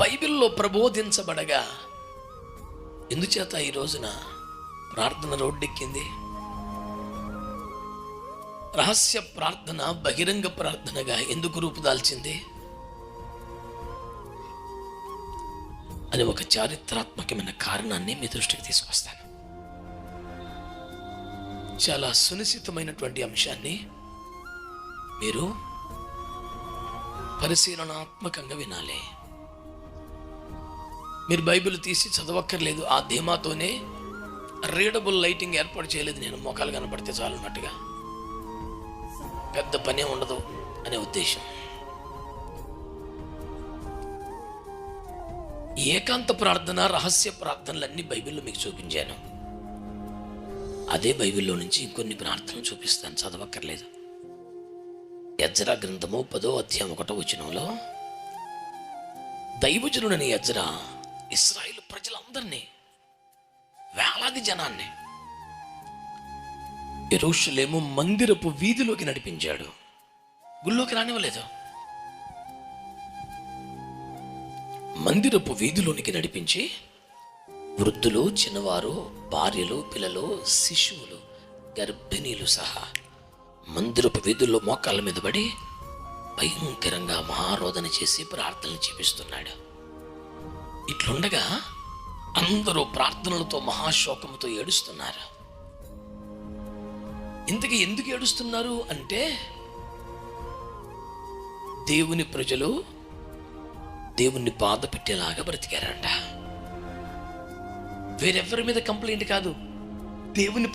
బైబిల్లో ప్రబోధించబడగా ఎందుచేత ఈ రోజున ప్రార్థన రోడ్డెక్కింది? రహస్య ప్రార్థన బహిరంగ ప్రార్థనగా ఎందుకు రూపుదాల్చింది అని ఒక చారిత్రాత్మకమైన కారణాన్ని మీ దృష్టికి తీసుకొస్తాను. చాలా సునిశ్చితమైనటువంటి అంశాన్ని మీరు పరిశీలనాత్మకంగా వినాలి. మీరు బైబిల్ తీసి చదవక్కర్లేదు. ఆ ధీమాతోనే రీడబుల్ లైటింగ్ ఏర్పాటు చేయలేదు నేను, మోకాలు కనపడితే చాలున్నట్టుగా, పెద్ద పనే ఉండదు అనే ఉద్దేశం. ఏకాంత ప్రార్థన, రహస్య ప్రార్థనలన్నీ బైబిల్లో మీకు చూపించాను. అదే బైబిల్లో నుంచి ఇంకొన్ని ప్రార్థనలు చూపిస్తాను, చదవక్కర్లేదు. ఎజ్రా గ్రంథము 10వ అధ్యాయం 1వ వచనంలో దైవజనుడని ఎజ్రా ఇశ్రాయేలు ప్రజలందరినీ, వేలాది జనాన్ని యెరూషలేము మందిరపు వీధిలోకి నడిపించాడు. గుళ్ళోకి రానివ్వలేదు. మందిరపు వీధిలోనికి నడిపించి వృద్ధులు, చిన్నవారు, భార్యలు, పిల్లలు, శిశువులు, గర్భిణీలు సహా మందిరపు వీధుల్లో మోకాళ్ళ మీద పడి భయంకరంగా మహారోదన చేసి ప్రార్థనలు చేపిస్తున్నాడు. ఇట్లుండగా అందరూ ప్రార్థనలతో మహాశోకముతో ఏడుస్తున్నారు. ఇంతకీ ఎందుకు ఏడుస్తున్నారు అంటే, దేవుని ప్రజలు దేవుణ్ణి బాధ పెట్టేలాగా బ్రతికారంట. వేరెవరి మీద కంప్లైంట్ కాదు, దేవుని